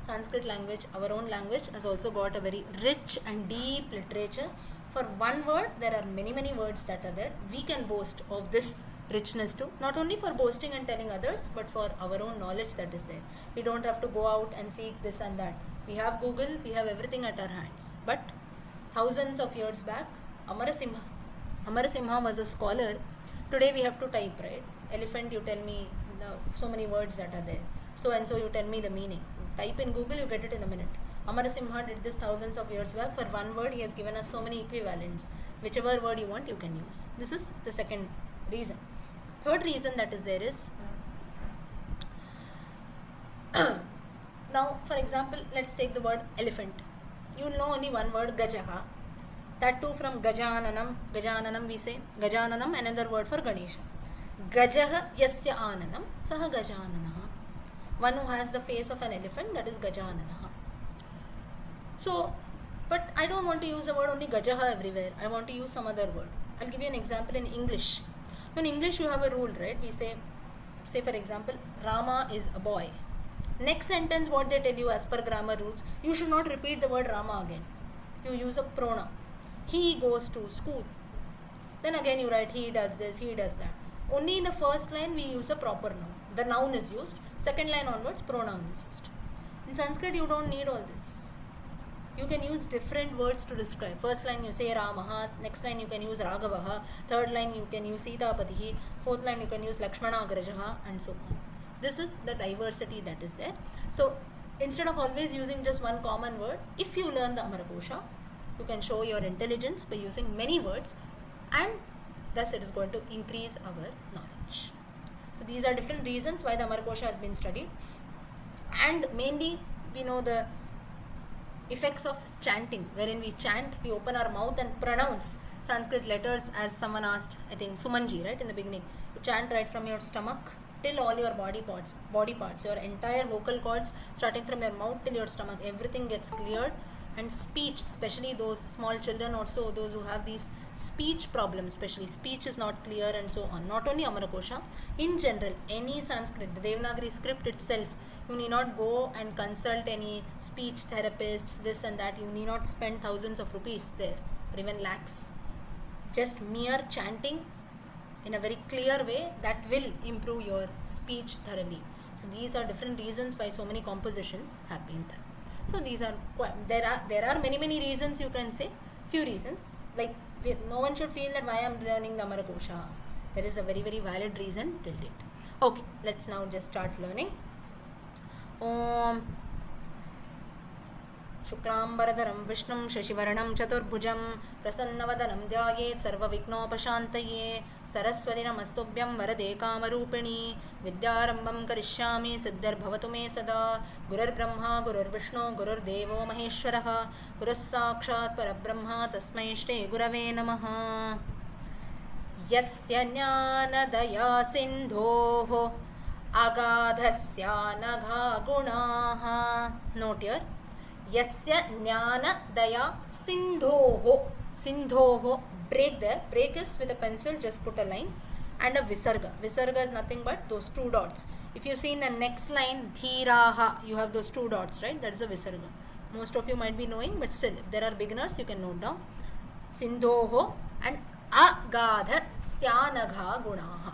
Sanskrit language, our own language, has also got a very rich and deep literature. For one word, there are many words that are there. We can boast of this richness too, not only for boasting and telling others, but for our own knowledge that is there. We don't have to go out and seek this and that. We have Google, we have everything at our hands. But thousands of years back, Amarasimha was a scholar. Today we have to type, right? Elephant, you tell me so many words that are there. So and so, you tell me the meaning. Type in Google, you get it in a minute. Amarasimha did this thousands of years back. For one word, he has given us so many equivalents. Whichever word you want, you can use. This is the second reason. Third reason that is there is, now for example, let's take the word elephant. You will know only one word, Gajaha. That too from Gajananam. Gajananam we say. Gajananam, another word for Ganesha. Gajaha yasya ananam saha Gajananaha. One who has the face of an elephant, that is Gajananaha. So, but I don't want to use the word only Gajaha everywhere. I want to use some other word. I'll give you an example in English. In English you have a rule, right? We say for example, Rama is a boy. Next sentence, what they tell you as per grammar rules, you should not repeat the word Rama again. You use a pronoun. He goes to school. Then again you write he does this, he does that. Only in the first line we use a proper noun. The noun is used. Second line onwards, pronoun is used. In Sanskrit you don't need all this. You can use different words to describe. First line you say Ramaha, next line you can use Raghavaha, third line you can use Sitapatihi, fourth line you can use Lakshmana Agrajaha, and so on. This is the diversity that is there. So instead of always using just one common word, if you learn the Amarkosha, you can show your intelligence by using many words, and thus it is going to increase our knowledge. So these are different reasons why the Amarkosha has been studied, and mainly we know the effects of chanting, wherein we chant, we open our mouth and pronounce Sanskrit letters, as someone asked, I think Sumanji, right, in the beginning. You chant right from your stomach till all your body parts, your entire vocal cords, starting from your mouth till your stomach, everything gets cleared. And speech, especially those small children, also those who have these speech problems, especially speech is not clear and so on. Not only Amarakosha, in general, any Sanskrit, the Devanagari script itself, you need not go and consult any speech therapists, this and that. You need not spend thousands of rupees there, or even lakhs. Just mere chanting in a very clear way, that will improve your speech thoroughly. So these are different reasons why so many compositions have been done. So these are there are many reasons, you can say. Few reasons, like no one should feel that why I am learning the Amarakosha. There is a very valid reason till date. Okay, let's now just start learning. Om Shuklambaradharam Vishnum Shashivaranam Chaturbhujam Prasanavadaram Dhyayeet Sarvavignopashantaye Saraswati Namastubhyam Varade Kamarupini Vidyarambam Karishyami Siddhar Bhavatu Me Sada Gurur Brahma Gurur Vishnu Gurur Devo Maheshwaraha Gurus Sakshat Parabrahma Tasmai Shri Gurave Namaha Yasya Jnana Daya Sindhoho Agadhasya Nagha Gunaha. Note here, Yasya Jnana Daya Sindhoho. Break there. Break is with a pencil, just put a line. And a Visarga. Visarga is nothing but those two dots. If you see in the next line, Dhiraha, you have those two dots, right? That is a Visarga. Most of you might be knowing, but still, if there are beginners, you can note down. Sindhoho and Agadha Syanagha Gunaha.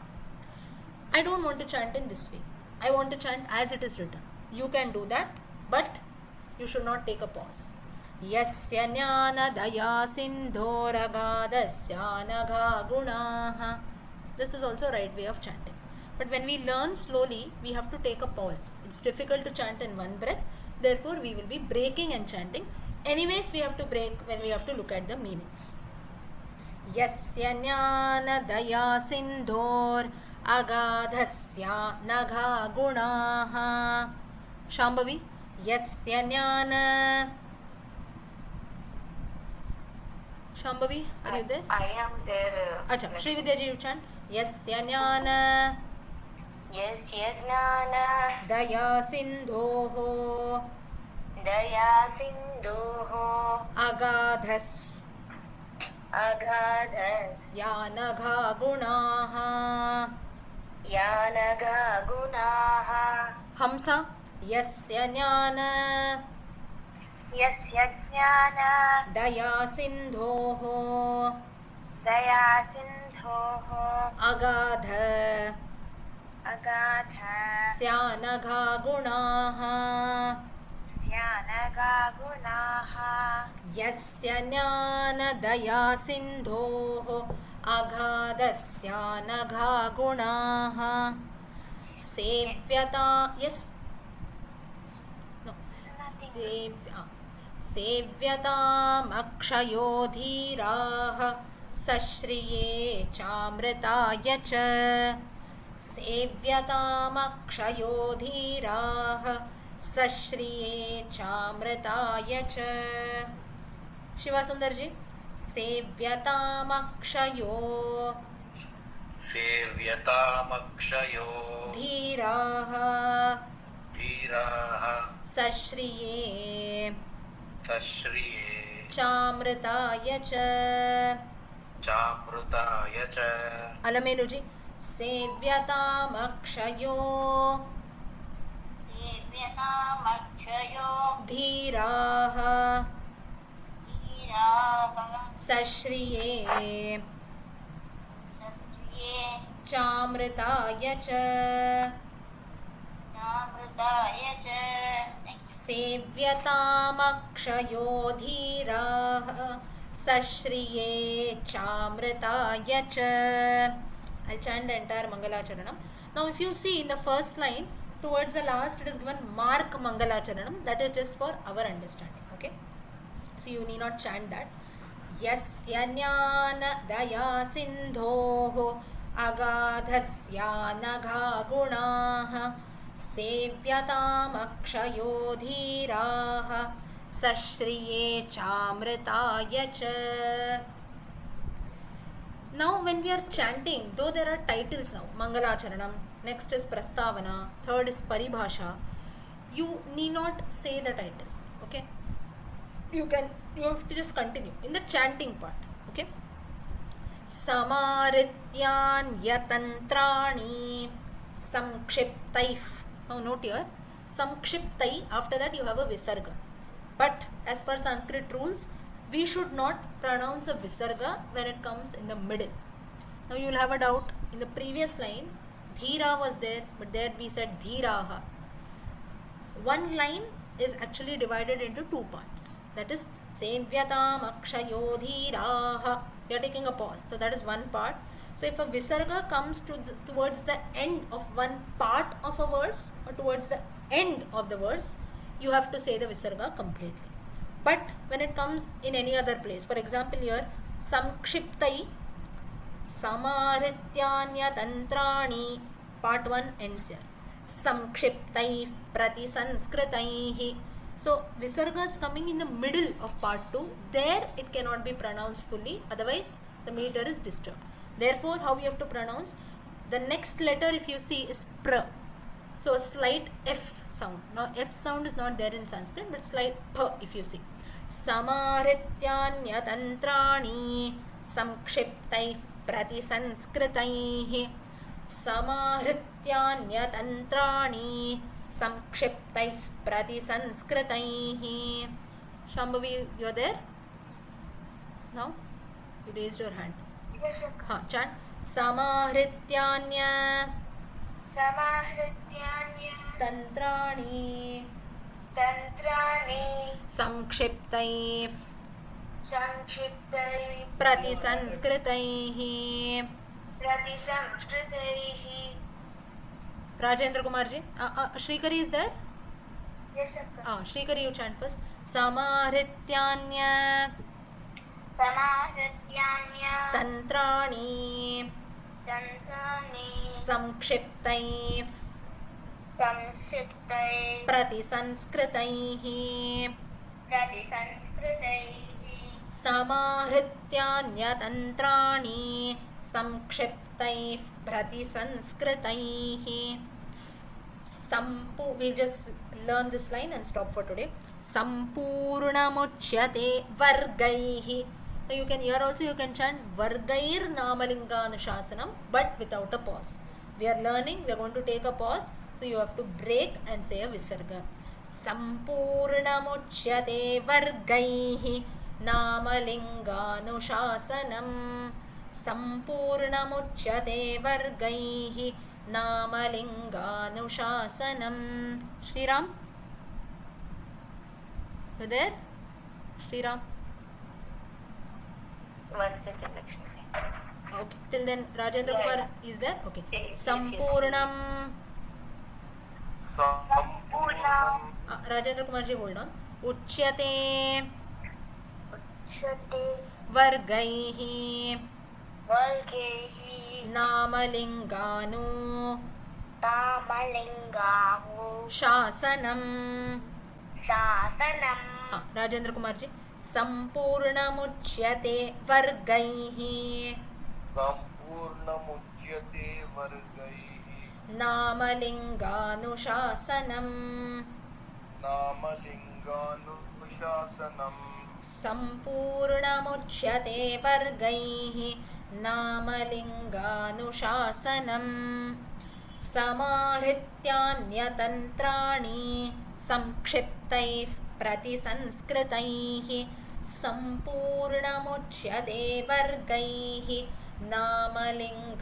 I don't want to chant in this way. I want to chant as it is written. You can do that, but you should not take a pause. Yasya jnana daya sindhoragadasya nagha gunaha. This is also right way of chanting. But when we learn slowly, we have to take a pause. It's difficult to chant in one breath. Therefore, we will be breaking and chanting. Anyways, we have to break when we have to look at the meanings. Yasya jnana daya sindhor agadhasya nagha gunaha. Shambhavi. Yasya jnana. Shambhavi, are you there? I am there. Acha, Shri Vidyaji, you chant. Yasya jnana Yasya jnana daya sindhoho daya sindhoho agadhas agadhas yanagha gunaha. yanaga gunaha. Hamsa. Yasya jnana Yasya jnana daya sindhoho daya sindhoho agadha agadha syanagha gunaha. syanaga gunaha. Yasya jnana daya sindhoho agadhasya nagha gunaha. Sevyata. Yes. No. Sevyatam akshayo dhiraha sashriye chamritaya cha. Sevyatam akshayo dhiraha sashriye chamritaya cha. Shiva Sundarji. सेव्यतामक्षयो सेव्यतामक्षयो धीराः धीराः सश्रिये सश्रिये चामृताय च चामृताय च अलमेलुजी सेव्यतामक्षयो सेव्यतामक्षयो धीराः धीराः सश्रिये शस्त्रिये चामृताय च नामृताय च सेव्यतामक्षयो धीराः सश्रिये चामृताय च. I'll chant the entire Mangalacharanam. Now if you see in the first line, towards the last it is given Mark Mangalacharanam. That is just for our understanding. Okay? So you need not chant that. Yasya jnana daya sindhoh agadhasya nagha gunaah सेव्यतामक्षयो धीराः सश्रिये चामृताय च. Now when we are chanting, though there are titles now, Mangalacharanam, next is Prastavana, third is Paribhasha, you need not say the title. Okay? You have to just continue in the chanting part. Okay? Samarityanyatantrani samkshiptaif. Now note here, samkshiptai, after that you have a visarga. But as per Sanskrit rules, we should not pronounce a visarga when it comes in the middle. Now you will have a doubt, in the previous line, dhira was there, but there we said dhiraha. One line is actually divided into two parts. That is, sevyatam akshayo dhiraha. We are taking a pause. So that is one part. So if a visarga comes towards the end of one part of a verse or towards the end of the verse, you have to say the visarga completely. But when it comes in any other place, for example here, samkshiptai, samarityanya tantrani, part 1 ends here. Samkshiptai prati sanskritaihi. So visarga is coming in the middle of part 2. There it cannot be pronounced fully, otherwise the meter is disturbed. Therefore, how you have to pronounce? The next letter, if you see, is pra. So a slight F sound. Now F sound is not there in Sanskrit, but slight P if you see. Samarityanya tantrani samkshiptaih prati sanskritaihi. Samarityanya tantrani samkshiptaih prati sanskritaihi. Shambhavi, you are there? No? You raised your hand. Yes, हाँ chant समाहृत्यान्य समाहृत्यान्य तंत्राणि तंत्राणि संक्षिप्तैः संक्षिप्तैः प्रतिसंस्कृतैः. प्रतिसंस्कृतैः. Rajendra Kumar ji, Shrikari is there? Yes, Akka. Shrikari, you chant first. समाहृत्यान्य समाहृत्यान्य तंत्राणि तंत्राणि संक्षिप्तैः संस्कृतैः प्रतिसंस्कृतैः. प्रतिसंस्कृतैः. समाहृत्यान्यतन्त्राणि संक्षिप्तैः प्रतिसंस्कृतैः. We'll just learn this line and stop for today. Sampurnamuchyate vargaihi. Now you can here also you can chant vargair namalinganuशासनम but without a pause. We are learning, we are going to take a pause, so you have to break and say a visarga. Sampurnamuchyate vargaihi namalinganuशासनम. Sampurnamuchyate vargaihi namalinganuशासनम. Shri Ram, you there? Shri Ram. 1 second, Lakshmi. Okay. Till then, Rajendra Kumar is there? Okay. Yes, Sampurnam. Sampurnam. Rajendra Kumar ji, hold on. Uchyate Shate vargaihi vargaihi namalinganu tamalingahu शासनम. शासनम. Rajendra Kumar ji, सम्पूर्णमुच्यते वर्गैः सम्पूर्णमुच्यते वर्गैः नामलिङ्गानुशासनम् नामलिङ्गानुशासनम् सम्पूर्णमुच्यते वर्गैः नामलिङ्गानुशासनम् समाहृत्यान्यतन्त्राणि संक्षिप्तैः प्रतिसंस्कृतैः सम्पूर्णमुच्यते वर्गैः नामलिङ्गानुशासनम्.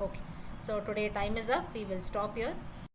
Okay, so today time is up. We will stop here.